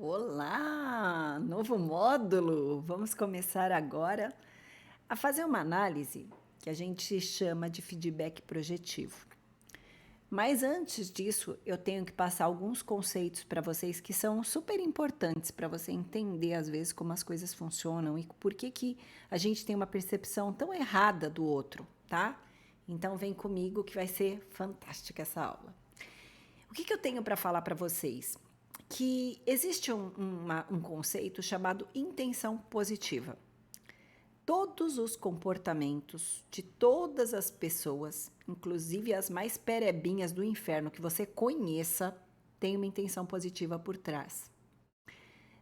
Olá, novo módulo. Vamos começar agora a fazer uma análise que a gente chama de feedback projetivo. Mas antes disso, eu tenho que passar alguns conceitos para vocês que são super importantes para você entender às vezes como as coisas funcionam e por que a gente tem uma percepção tão errada do outro, tá? Então vem comigo que vai ser fantástica essa aula. O que eu tenho para falar para vocês? Que existe um conceito chamado intenção positiva. Todos os comportamentos de todas as pessoas, inclusive as mais perebinhas do inferno que você conheça, tem uma intenção positiva por trás.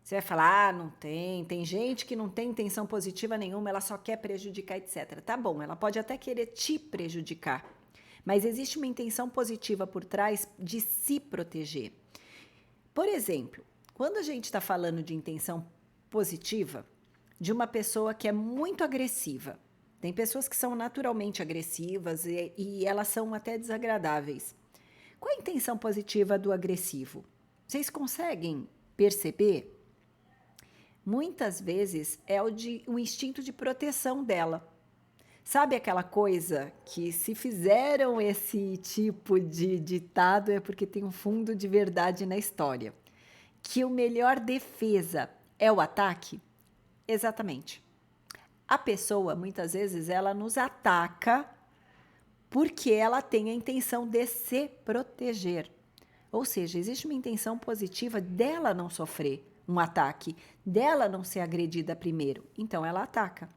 Você vai falar, não tem, tem gente que não tem intenção positiva nenhuma, ela só quer prejudicar, etc. Tá bom, ela pode até querer te prejudicar, mas existe uma intenção positiva por trás de se proteger. Por exemplo, quando a gente está falando de intenção positiva, de uma pessoa que é muito agressiva, tem pessoas que são naturalmente agressivas e elas são até desagradáveis. Qual a intenção positiva do agressivo? Vocês conseguem perceber? Muitas vezes é o instinto de proteção dela. Sabe aquela coisa que se fizeram esse tipo de ditado é porque tem um fundo de verdade na história? Que o melhor defesa é o ataque? Exatamente. A pessoa, muitas vezes, ela nos ataca porque ela tem a intenção de se proteger. Ou seja, existe uma intenção positiva dela não sofrer um ataque, dela não ser agredida primeiro. Então, ela ataca.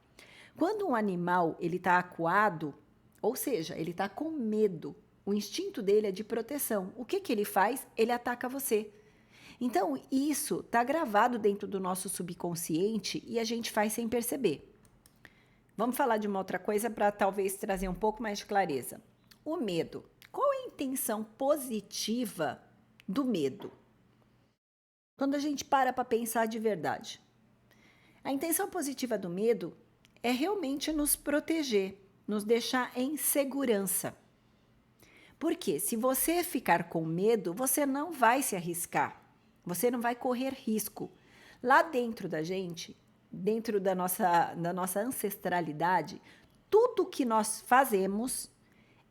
Quando um animal ele está acuado, ou seja, ele está com medo, o instinto dele é de proteção. O que ele faz? Ele ataca você. Então, isso está gravado dentro do nosso subconsciente e a gente faz sem perceber. Vamos falar de uma outra coisa para talvez trazer um pouco mais de clareza. O medo. Qual é a intenção positiva do medo? Quando a gente para pensar de verdade. A intenção positiva do medo é realmente nos proteger, nos deixar em segurança. Porque se você ficar com medo, você não vai se arriscar, você não vai correr risco. Lá dentro da gente, dentro da nossa ancestralidade, tudo que nós fazemos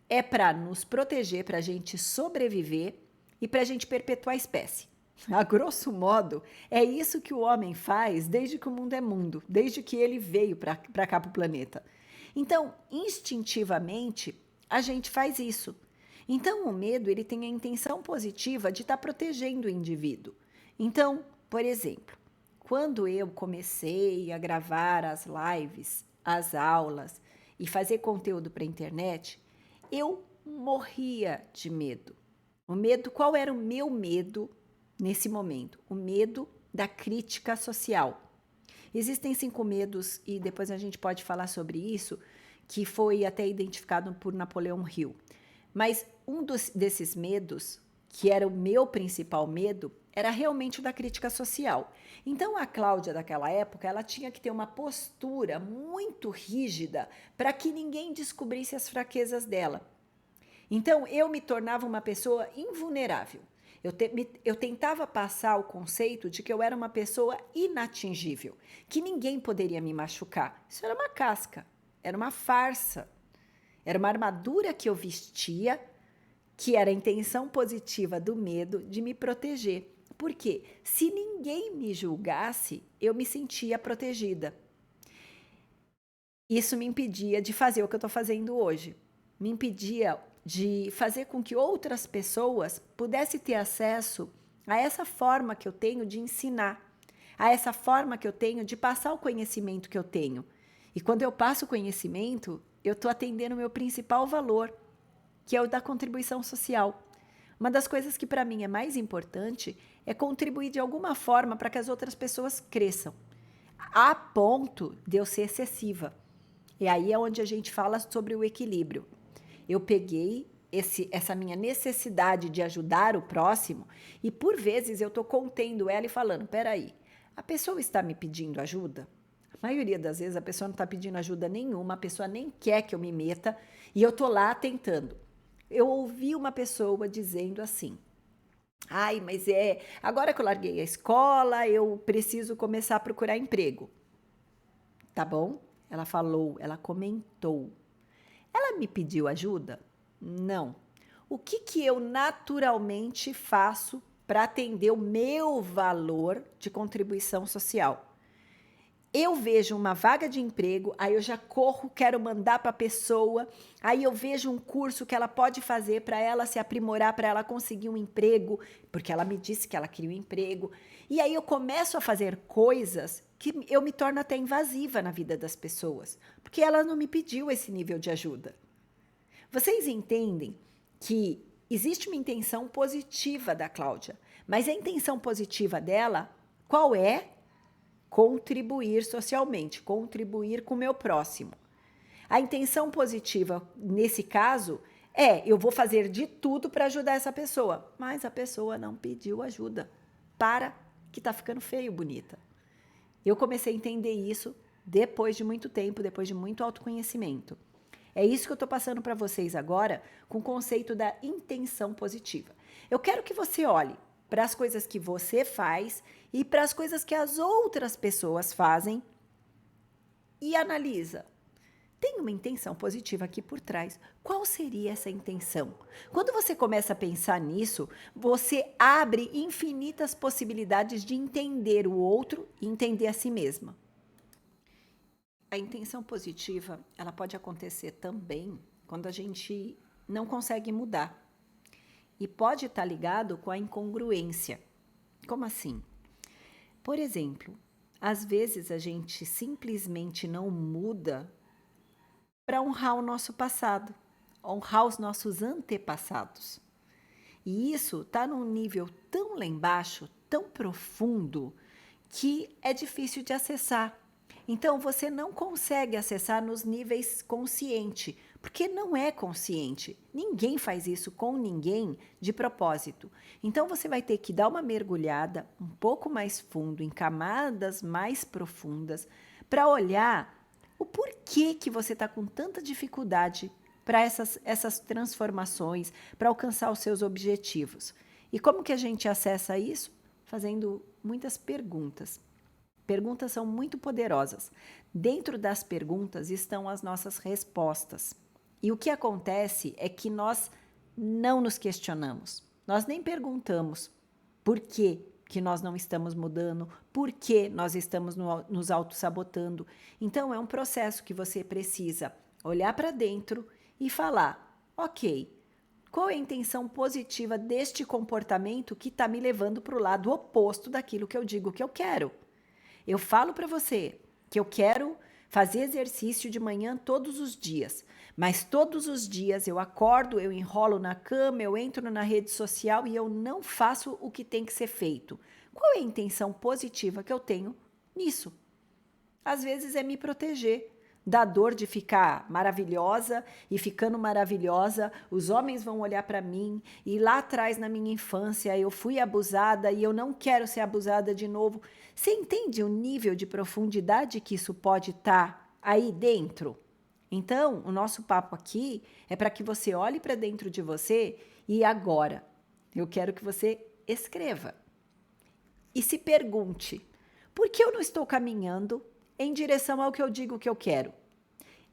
é para nos proteger, para a gente sobreviver e para a gente perpetuar a espécie. A grosso modo, é isso que o homem faz desde que o mundo é mundo, desde que ele veio para cá, para o planeta. Então, instintivamente, a gente faz isso. Então, o medo ele tem a intenção positiva de estar protegendo o indivíduo. Então, por exemplo, quando eu comecei a gravar as lives, as aulas e fazer conteúdo para a internet, eu morria de medo. O medo, qual era o meu medo nesse momento? O medo da crítica social. Existem 5 medos, e depois a gente pode falar sobre isso, que foi até identificado por Napoleão Hill. Mas desses medos, que era o meu principal medo, era realmente o da crítica social. Então a Cláudia daquela época, ela tinha que ter uma postura muito rígida para que ninguém descobrisse as fraquezas dela. Então eu me tornava uma pessoa invulnerável. Eu tentava passar o conceito de que eu era uma pessoa inatingível, que ninguém poderia me machucar. Isso era uma casca, era uma farsa. Era uma armadura que eu vestia, que era a intenção positiva do medo de me proteger. Porque se ninguém me julgasse, eu me sentia protegida. Isso me impedia de fazer o que eu estou fazendo hoje. Me impedia de fazer com que outras pessoas pudessem ter acesso a essa forma que eu tenho de ensinar, a essa forma que eu tenho de passar o conhecimento que eu tenho. E quando eu passo o conhecimento, eu estou atendendo o meu principal valor, que é o da contribuição social. Uma das coisas que para mim é mais importante é contribuir de alguma forma para que as outras pessoas cresçam, a ponto de eu ser excessiva. E aí é onde a gente fala sobre o equilíbrio. Eu peguei essa minha necessidade de ajudar o próximo e por vezes eu estou contendo ela e falando, peraí, a pessoa está me pedindo ajuda? A maioria das vezes a pessoa não está pedindo ajuda nenhuma, a pessoa nem quer que eu me meta e eu estou lá tentando. Eu ouvi uma pessoa dizendo assim, Ai, mas agora que eu larguei a escola, eu preciso começar a procurar emprego. Tá bom? Ela falou, ela comentou. Ela me pediu ajuda? Não. O que que eu naturalmente faço para atender o meu valor de contribuição social? Eu vejo uma vaga de emprego, aí eu já corro, quero mandar para a pessoa, aí eu vejo um curso que ela pode fazer para ela se aprimorar, para ela conseguir um emprego, porque ela me disse que ela queria um emprego, e aí eu começo a fazer coisas que eu me torno até invasiva na vida das pessoas, porque ela não me pediu esse nível de ajuda. Vocês entendem que existe uma intenção positiva da Cláudia, mas a intenção positiva dela, qual é? Contribuir socialmente, contribuir com o meu próximo. A intenção positiva, nesse caso, eu vou fazer de tudo para ajudar essa pessoa, mas a pessoa não pediu ajuda. Para, que tá ficando feio, bonita. Eu comecei a entender isso depois de muito tempo, depois de muito autoconhecimento. É isso que eu estou passando para vocês agora com o conceito da intenção positiva. Eu quero que você olhe para as coisas que você faz e para as coisas que as outras pessoas fazem e analisa. Tem uma intenção positiva aqui por trás. Qual seria essa intenção? Quando você começa a pensar nisso, você abre infinitas possibilidades de entender o outro e entender a si mesma. A intenção positiva, ela pode acontecer também quando a gente não consegue mudar. E pode estar ligado com a incongruência. Como assim? Por exemplo, às vezes a gente simplesmente não muda para honrar o nosso passado, honrar os nossos antepassados. E isso está num nível tão lá embaixo, tão profundo, que é difícil de acessar. Então você não consegue acessar nos níveis consciente, porque não é consciente. Ninguém faz isso com ninguém de propósito. Então você vai ter que dar uma mergulhada um pouco mais fundo, em camadas mais profundas, para olhar o porquê que você está com tanta dificuldade para essas transformações, para alcançar os seus objetivos. E como que a gente acessa isso? Fazendo muitas perguntas. Perguntas são muito poderosas. Dentro das perguntas estão as nossas respostas. E o que acontece é que nós não nos questionamos. Nós nem perguntamos por que nós não estamos mudando, por que nós estamos nos auto-sabotando. Então, é um processo que você precisa olhar para dentro e falar: ok, qual é a intenção positiva deste comportamento que está me levando para o lado oposto daquilo que eu digo que eu quero? Eu falo para você que eu quero fazer exercício de manhã todos os dias, mas todos os dias eu acordo, eu enrolo na cama, eu entro na rede social e eu não faço o que tem que ser feito. Qual é a intenção positiva que eu tenho nisso? Às vezes é me proteger da dor de ficar maravilhosa, e ficando maravilhosa, os homens vão olhar para mim, e lá atrás na minha infância eu fui abusada e eu não quero ser abusada de novo. Você entende o nível de profundidade que isso pode estar aí dentro? Então, o nosso papo aqui é para que você olhe para dentro de você e agora eu quero que você escreva e se pergunte: por que eu não estou caminhando em direção ao que eu digo que eu quero?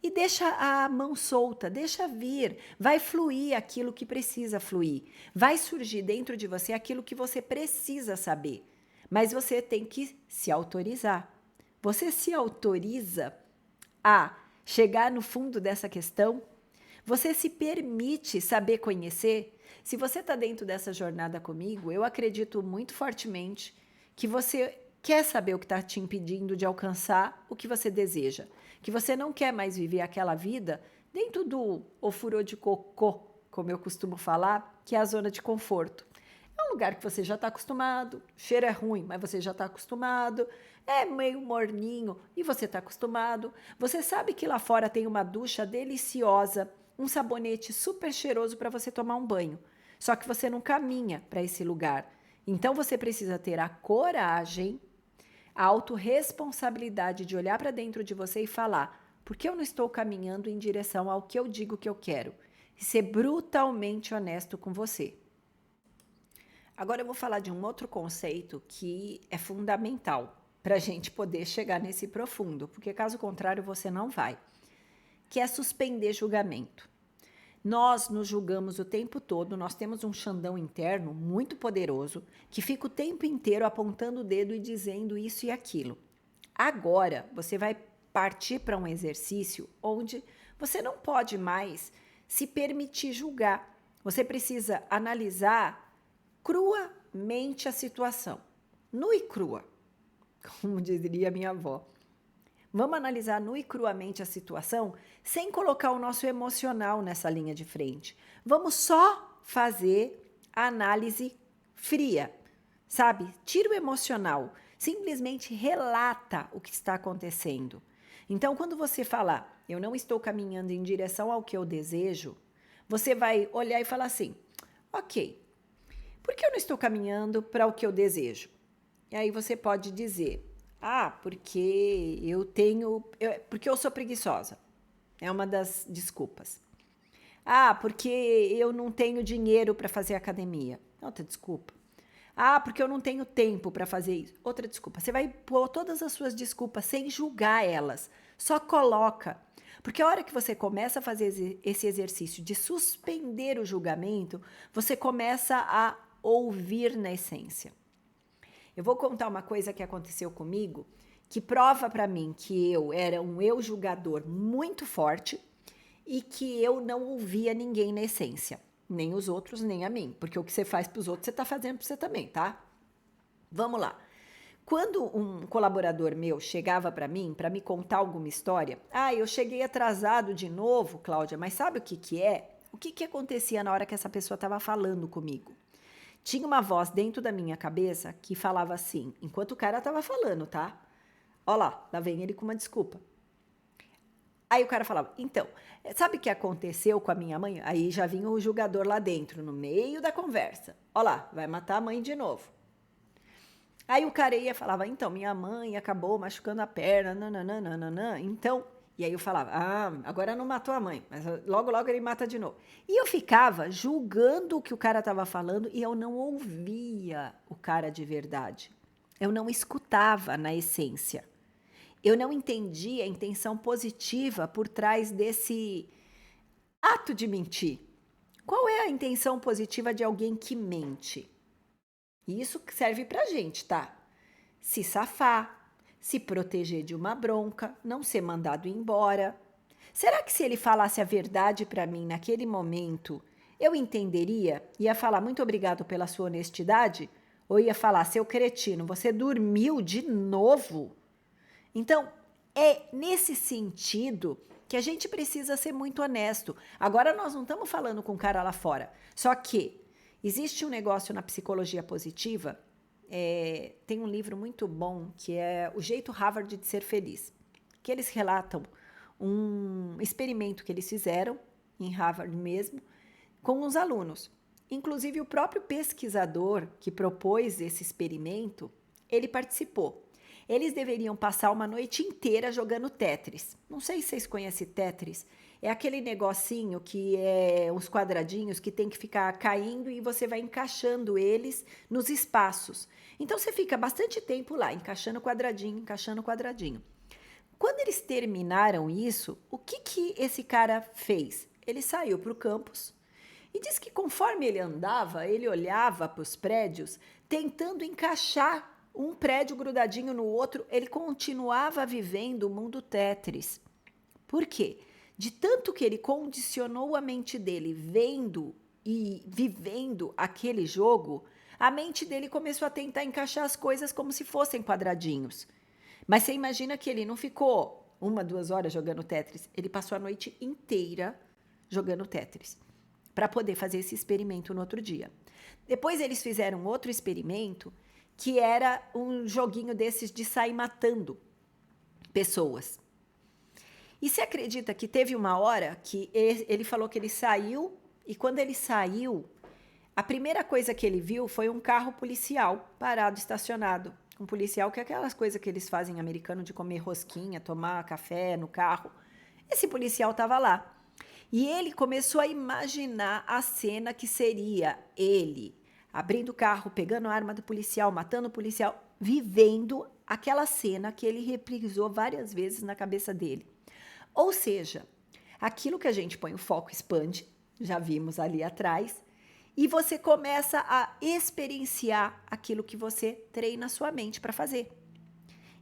E deixa a mão solta, deixa vir, vai fluir aquilo que precisa fluir. Vai surgir dentro de você aquilo que você precisa saber. Mas você tem que se autorizar. Você se autoriza a chegar no fundo dessa questão? Você se permite saber conhecer? Se você está dentro dessa jornada comigo, eu acredito muito fortemente que você quer saber o que está te impedindo de alcançar o que você deseja. Que você não quer mais viver aquela vida dentro do ofurô de cocô, como eu costumo falar, que é a zona de conforto. É um lugar que você já está acostumado, o cheiro é ruim, mas você já está acostumado, é meio morninho e você está acostumado. Você sabe que lá fora tem uma ducha deliciosa, um sabonete super cheiroso para você tomar um banho. Só que você não caminha para esse lugar. Então você precisa ter a coragem, a autorresponsabilidade de olhar para dentro de você e falar: por que eu não estou caminhando em direção ao que eu digo que eu quero? E ser brutalmente honesto com você. Agora eu vou falar de um outro conceito que é fundamental para a gente poder chegar nesse profundo, porque caso contrário você não vai, que é suspender julgamento. Nós nos julgamos o tempo todo, nós temos um Xandão interno muito poderoso que fica o tempo inteiro apontando o dedo e dizendo isso e aquilo. Agora você vai partir para um exercício onde você não pode mais se permitir julgar. Você precisa analisar cruamente a situação. Nua e crua, como diria minha avó. Vamos analisar nua e cruamente a situação sem colocar o nosso emocional nessa linha de frente. Vamos só fazer a análise fria, sabe? Tira o emocional, simplesmente relata o que está acontecendo. Então, quando você falar, eu não estou caminhando em direção ao que eu desejo, você vai olhar e falar assim, ok, por que eu não estou caminhando para o que eu desejo? E aí você pode dizer, porque porque eu sou preguiçosa. É uma das desculpas. Porque eu não tenho dinheiro para fazer academia. Outra desculpa. Porque eu não tenho tempo para fazer isso. Outra desculpa. Você vai pôr todas as suas desculpas sem julgar elas. Só coloca. Porque a hora que você começa a fazer esse exercício de suspender o julgamento, você começa a ouvir na essência. Eu vou contar uma coisa que aconteceu comigo, que prova para mim que eu era um eu julgador muito forte e que eu não ouvia ninguém na essência, nem os outros, nem a mim, porque o que você faz para os outros, você está fazendo para você também, tá? Vamos lá. Quando um colaborador meu chegava para mim, para me contar alguma história, eu cheguei atrasado de novo, Cláudia, mas sabe o que que é? O que que acontecia na hora que essa pessoa estava falando comigo? Tinha uma voz dentro da minha cabeça que falava assim, enquanto o cara estava falando, tá? Olha lá vem ele com uma desculpa. Aí o cara falava, então, sabe o que aconteceu com a minha mãe? Aí já vinha o julgador lá dentro, no meio da conversa. Olha lá, vai matar a mãe de novo. Aí o cara ia e falava, então, minha mãe acabou machucando a perna, nananana, então... E aí eu falava, agora não matou a mãe, mas logo, logo ele mata de novo. E eu ficava julgando o que o cara estava falando e eu não ouvia o cara de verdade. Eu não escutava na essência. Eu não entendia a intenção positiva por trás desse ato de mentir. Qual é a intenção positiva de alguém que mente? E isso serve pra gente, tá? Se safar, se proteger de uma bronca, não ser mandado embora. Será que se ele falasse a verdade para mim naquele momento, eu entenderia? Ia falar muito obrigado pela sua honestidade? Ou ia falar, seu cretino, você dormiu de novo? Então, é nesse sentido que a gente precisa ser muito honesto. Agora nós não estamos falando com o cara lá fora. Só que existe um negócio na psicologia positiva, tem um livro muito bom que é O Jeito Harvard de Ser Feliz, que eles relatam um experimento que eles fizeram em Harvard mesmo, com os alunos. Inclusive o próprio pesquisador que propôs esse experimento, ele participou. Eles deveriam passar uma noite inteira jogando Tetris. Não sei se vocês conhecem Tetris. É aquele negocinho que é uns quadradinhos que tem que ficar caindo e você vai encaixando eles nos espaços. Então você fica bastante tempo lá, encaixando quadradinho, encaixando quadradinho. Quando eles terminaram isso, o que esse cara fez? Ele saiu para o campus e disse que conforme ele andava, ele olhava para os prédios, tentando encaixar um prédio grudadinho no outro, ele continuava vivendo o mundo Tetris. Por quê? De tanto que ele condicionou a mente dele vendo e vivendo aquele jogo, a mente dele começou a tentar encaixar as coisas como se fossem quadradinhos. Mas você imagina que ele não ficou 1, 2 horas jogando Tetris, ele passou a noite inteira jogando Tetris para poder fazer esse experimento no outro dia. Depois eles fizeram outro experimento que era um joguinho desses de sair matando pessoas. E você acredita que teve uma hora que ele falou que ele saiu, e quando ele saiu, a primeira coisa que ele viu foi um carro policial parado, estacionado. Um policial que é aquelas coisas que eles fazem em americano de comer rosquinha, tomar café no carro. Esse policial estava lá. E ele começou a imaginar a cena que seria ele abrindo o carro, pegando a arma do policial, matando o policial, vivendo aquela cena que ele reprisou várias vezes na cabeça dele. Ou seja, aquilo que a gente põe o foco expande, já vimos ali atrás, e você começa a experienciar aquilo que você treina a sua mente para fazer.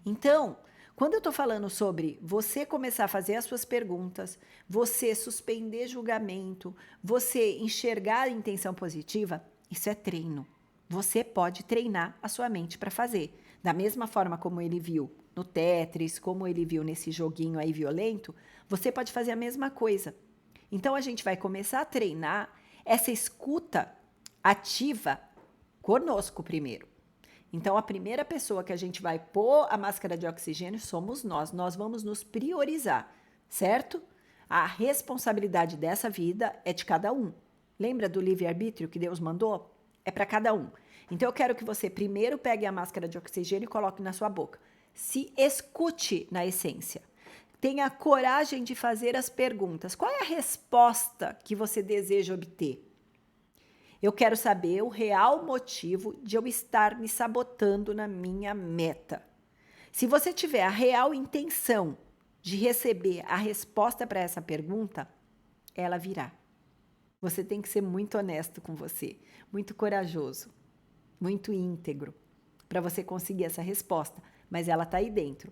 Então, quando eu estou falando sobre você começar a fazer as suas perguntas, você suspender julgamento, você enxergar a intenção positiva, isso é treino. Você pode treinar a sua mente para fazer. Da mesma forma como ele viu no Tetris, como ele viu nesse joguinho aí violento, você pode fazer a mesma coisa. Então, a gente vai começar a treinar essa escuta ativa conosco primeiro. Então, a primeira pessoa que a gente vai pôr a máscara de oxigênio somos nós. Nós vamos nos priorizar, certo? A responsabilidade dessa vida é de cada um. Lembra do livre-arbítrio que Deus mandou? É para cada um. Então, eu quero que você primeiro pegue a máscara de oxigênio e coloque na sua boca. Se escute na essência. Tenha coragem de fazer as perguntas. Qual é a resposta que você deseja obter? Eu quero saber o real motivo de eu estar me sabotando na minha meta. Se você tiver a real intenção de receber a resposta para essa pergunta, ela virá. Você tem que ser muito honesto com você, muito corajoso, muito íntegro, para você conseguir essa resposta, mas ela está aí dentro.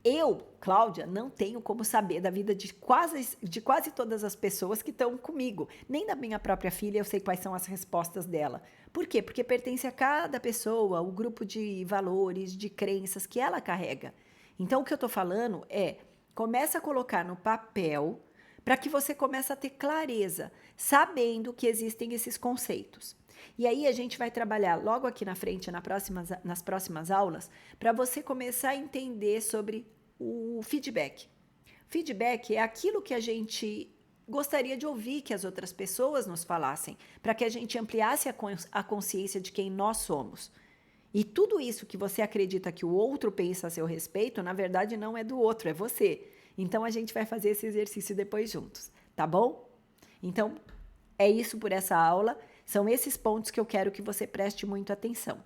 Eu, Cláudia, não tenho como saber da vida de quase todas as pessoas que estão comigo. Nem da minha própria filha eu sei quais são as respostas dela. Por quê? Porque pertence a cada pessoa o grupo de valores, de crenças que ela carrega. Então, o que eu estou falando é, começa a colocar no papel para que você comece a ter clareza, sabendo que existem esses conceitos. E aí a gente vai trabalhar logo aqui na frente, nas próximas aulas, para você começar a entender sobre o feedback. Feedback é aquilo que a gente gostaria de ouvir que as outras pessoas nos falassem, para que a gente ampliasse a consciência de quem nós somos. E tudo isso que você acredita que o outro pensa a seu respeito, na verdade não é do outro, é você. Então, a gente vai fazer esse exercício depois juntos, tá bom? Então, é isso por essa aula. São esses pontos que eu quero que você preste muito atenção.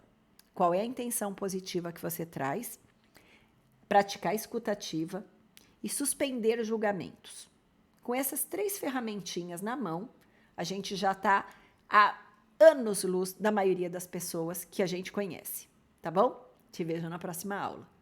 Qual é a intenção positiva que você traz? Praticar a escuta ativa e suspender julgamentos. Com essas 3 ferramentinhas na mão, a gente já está a anos-luz da maioria das pessoas que a gente conhece, tá bom? Te vejo na próxima aula.